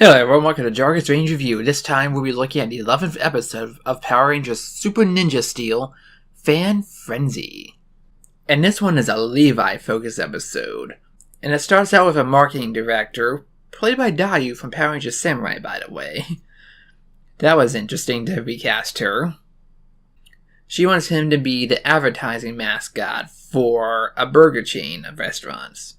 Hello everyone, welcome to Jargus Ranger Reviews. This time we'll be looking at the 11th episode of Power Rangers Super Ninja Steel, Fan Frenzy. And this one is a Levi focused episode. And it starts out with a marketing director, played by Dayu from Power Rangers Samurai, by the way. That was interesting to recast her. She wants him to be the advertising mascot for a burger chain of restaurants.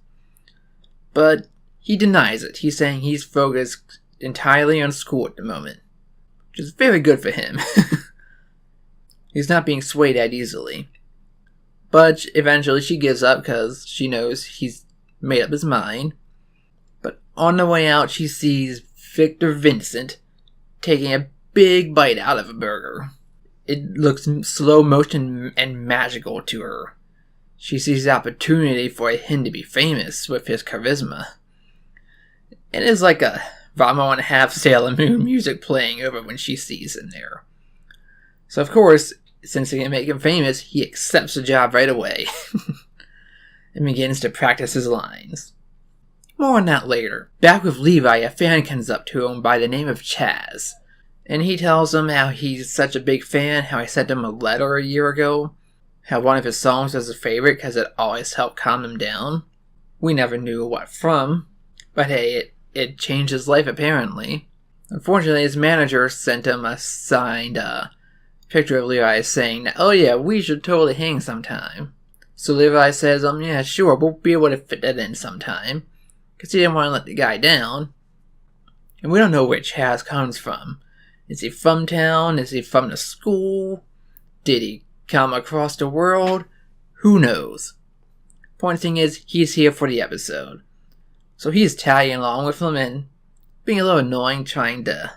But he denies it. He's saying he's focused entirely on school at the moment, which is very good for him. He's not being swayed that easily. But eventually she gives up because she knows he's made up his mind. But on the way out, she sees Victor Vincent taking a big bite out of a burger. It looks slow motion and magical to her. She sees the opportunity for him to be famous with his charisma. And it's like a Ramo and a half Sailor Moon music playing over when she sees him there. So of course, since he can make him famous, he accepts the job right away. And begins to practice his lines. More on that later. Back with Levi, a fan comes up to him by the name of Chaz. And he tells him how he's such a big fan, how I sent him a letter a year ago, how one of his songs was his favorite because it always helped calm him down. We never knew what from, but hey, it changed his life apparently. Unfortunately, his manager sent him a signed picture of Levi saying, "Oh yeah, we should totally hang sometime." So Levi says, yeah, sure, we'll be able to fit that in sometime. Because he didn't want to let the guy down. And we don't know where Chaz comes from. Is he from town? Is he from the school? Did he come across the world? Who knows? Point thing is, he's here for the episode. So he's tagging along with him and being a little annoying, trying to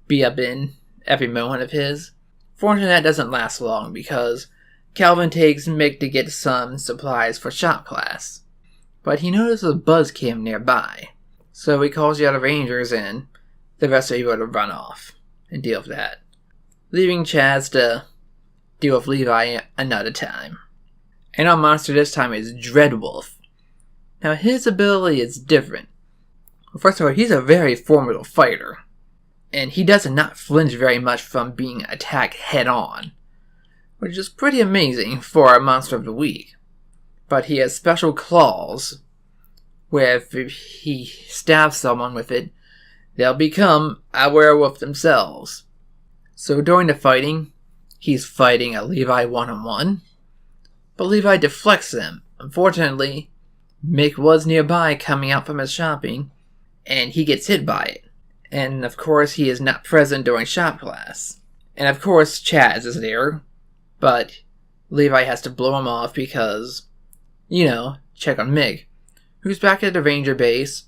be up in every moment of his. Fortunately, that doesn't last long because Calvin takes Mick to get some supplies for shop class. But he notices a buzz cam nearby. So he calls the other Rangers and the rest are able to run off and deal with that. Leaving Chaz to deal with Levi another time. And our monster this time is Dreadwolf. Now his ability is different. Well, first of all, he's a very formidable fighter. And he does not flinch very much from being attacked head on. Which is pretty amazing for a monster of the week. But he has special claws, where if he stabs someone with it, they'll become a werewolf themselves. So during the fighting, he's fighting a Levi one-on-one, but Levi deflects him. Unfortunately, Mick was nearby coming out from his shopping, and he gets hit by it. And of course, he is not present during shop class. And of course, Chaz is there, but Levi has to blow him off because, check on Mick, who's back at the Ranger base.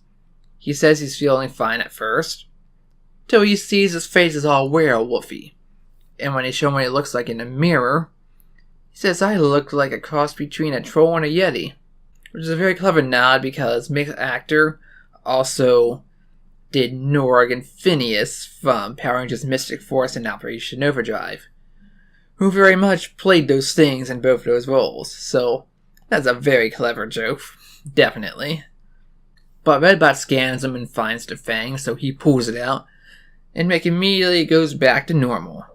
He says he's feeling fine at first, till he sees his face is all werewolfy. And when they show him what he looks like in the mirror, he says, "I look like a cross between a troll and a yeti." Which is a very clever nod because Mick's actor also did Norg and Phineas from Power Rangers Mystic Force and Operation Overdrive, who very much played those things in both those roles. So that's a very clever joke, definitely. But Redbot scans him and finds the fang, so he pulls it out, and Mick immediately goes back to normal.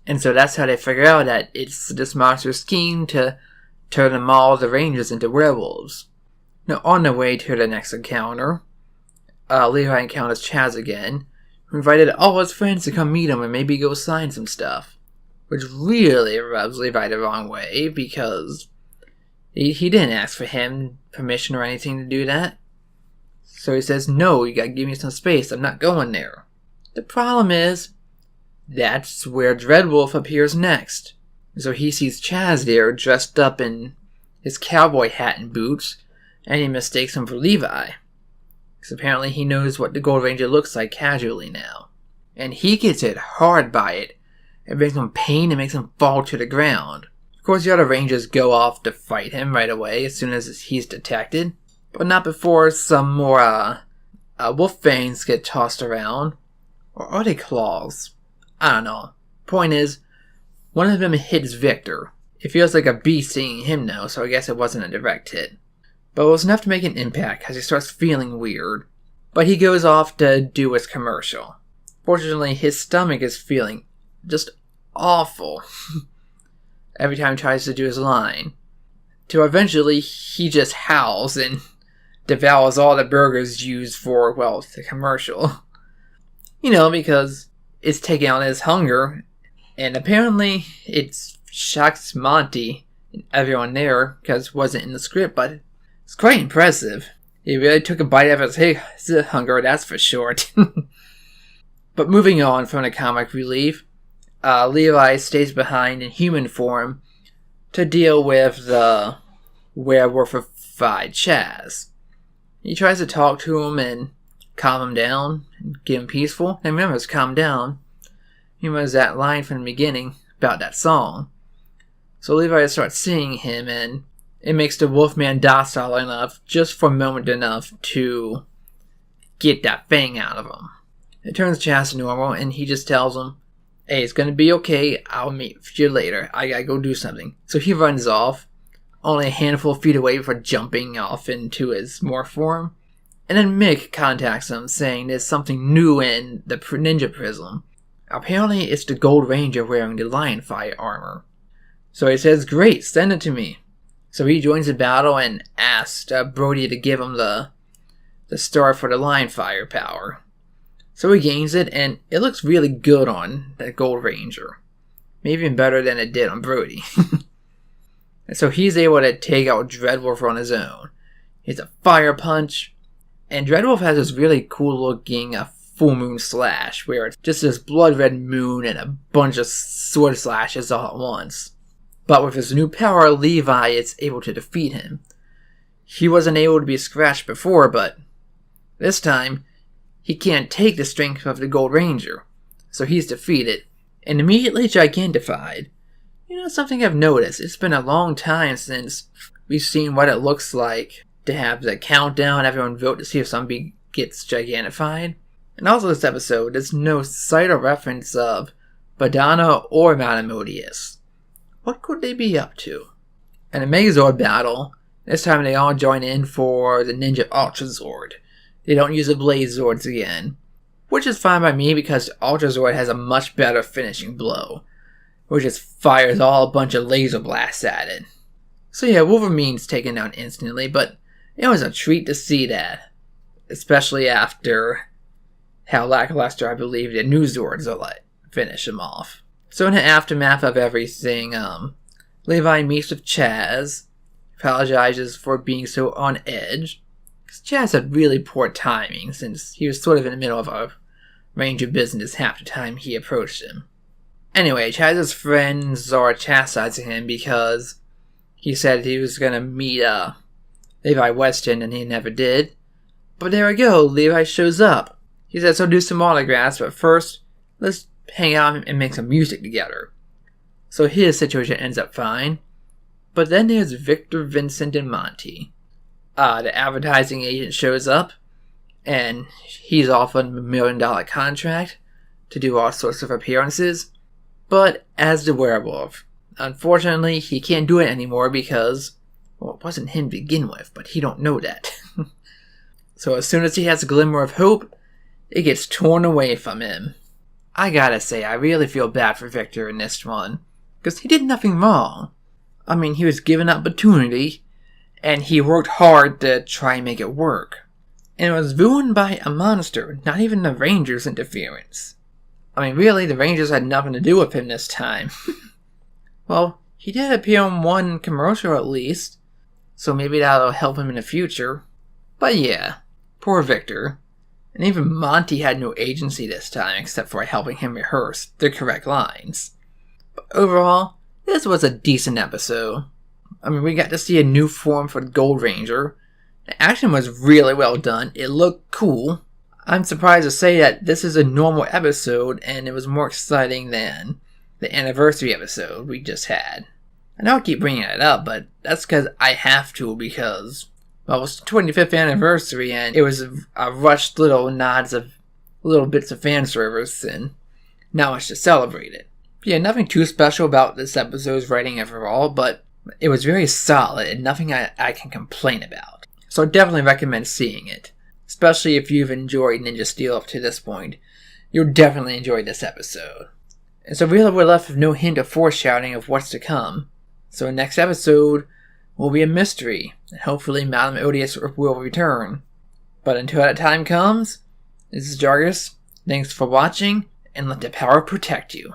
And so that's how they figure out that it's this monster's scheme to turn them all, the Rangers, into werewolves. Now, on the way to the next encounter, Levi encounters Chaz again, who invited all his friends to come meet him and maybe go sign some stuff. Which really rubs Levi the wrong way, because he didn't ask for him permission or anything to do that. So he says, "No, you gotta give me some space, I'm not going there." The problem is, that's where Dreadwolf appears next. So he sees Chaz there, dressed up in his cowboy hat and boots, and he mistakes him for Levi. Because apparently he knows what the Gold Ranger looks like casually now. And he gets hit hard by it. It brings him pain and makes him fall to the ground. Of course, the other Rangers go off to fight him right away as soon as he's detected. But not before some more wolf fangs get tossed around. Or are they claws? I don't know. Point is, one of them hits Victor. It feels like a bee stinging him now, so I guess it wasn't a direct hit. But it was enough to make an impact as he starts feeling weird. But he goes off to do his commercial. Fortunately, his stomach is feeling just awful every time he tries to do his line. Till eventually, he just howls and devours all the burgers used for, well, the commercial. Because it's taking out his hunger. And apparently, it shocks Monty and everyone there, because it wasn't in the script, but it's quite impressive. He really took a bite out of his hunger, that's for sure. But moving on from the comic relief, Levi stays behind in human form to deal with the werewolfified Chaz. He tries to talk to him and calm him down and get him peaceful. And remember, it's calm down. He remembers that line from the beginning about that song. So Levi starts seeing him, and it makes the Wolfman docile enough, just for a moment enough, to get that fang out of him. It turns Chaz to normal, and he just tells him, "Hey, it's gonna be okay, I'll meet you later, I gotta go do something." So he runs off, only a handful of feet away before jumping off into his morph form. And then Mick contacts him, saying there's something new in the Ninja Prism. Apparently it's the Gold Ranger wearing the Lionfire armor. So he says, "Great, send it to me." So he joins the battle and asks Brody to give him the star for the Lionfire power. So he gains it, and it looks really good on the Gold Ranger. Maybe even better than it did on Brody. And so he's able to take out Dreadwolf on his own. He's a fire punch, and Dreadwolf has this really cool looking full moon slash, where it's just this blood red moon and a bunch of sword slashes all at once. But with his new power, Levi is able to defeat him. He wasn't able to be scratched before, but this time, he can't take the strength of the Gold Ranger. So he's defeated, and immediately gigantified. Something I've noticed, it's been a long time since we've seen what it looks like to have the countdown, everyone vote to see if somebody gets gigantified. And also this episode, there's no sight or reference of Badana or Matamodius. What could they be up to? In a Megazord battle, this time they all join in for the Ninja Ultra Zord. They don't use the Blaze Zords again, which is fine by me because Ultra Zord has a much better finishing blow, which just fires all a bunch of laser blasts at it. So yeah, Wolverine's taken down instantly, but it was a treat to see that, especially after how lackluster I believe the new Zords will finish him off. So in the aftermath of everything, Levi meets with Chaz, apologizes for being so on edge, because Chaz had really poor timing since he was sort of in the middle of a Ranger business half the time he approached him. Anyway, Chaz's friends are chastising him because he said he was going to meet Levi Weston and he never did. But there we go, Levi shows up. He says he'll do some autographs, but first, let's hang out and make some music together. So his situation ends up fine. But then there's Victor, Vincent, and Monty. The advertising agent shows up, and he's offered a $1 million contract to do all sorts of appearances. But as the werewolf, unfortunately, he can't do it anymore because, well, it wasn't him to begin with, but he don't know that. So as soon as he has a glimmer of hope, it gets torn away from him. I gotta say, I really feel bad for Victor in this one, because he did nothing wrong. I mean, he was given opportunity, and he worked hard to try and make it work. And it was ruined by a monster, not even the Rangers' interference. I mean, really, the Rangers had nothing to do with him this time. Well, he did appear in one commercial at least, so maybe that'll help him in the future. But yeah, poor Victor. And even Monty had no agency this time except for helping him rehearse the correct lines. But overall, this was a decent episode. I mean, we got to see a new form for the Gold Ranger. The action was really well done. It looked cool. I'm surprised to say that this is a normal episode and it was more exciting than the anniversary episode we just had. I know I keep bringing it up, but that's because I have to because, well, it was the 25th anniversary and it was a rushed little nods of little bits of fan service and not much to celebrate it. But yeah, nothing too special about this episode's writing overall, but it was very solid and nothing I can complain about. So I definitely recommend seeing it. especially if you've enjoyed Ninja Steel up to this point. You'll definitely enjoy this episode. And so really we're left with no hint of foreshadowing of what's to come. So next episode will be a mystery, and hopefully Madame Odious will return. But until that time comes, this is Jargus. Thanks for watching, and let the power protect you.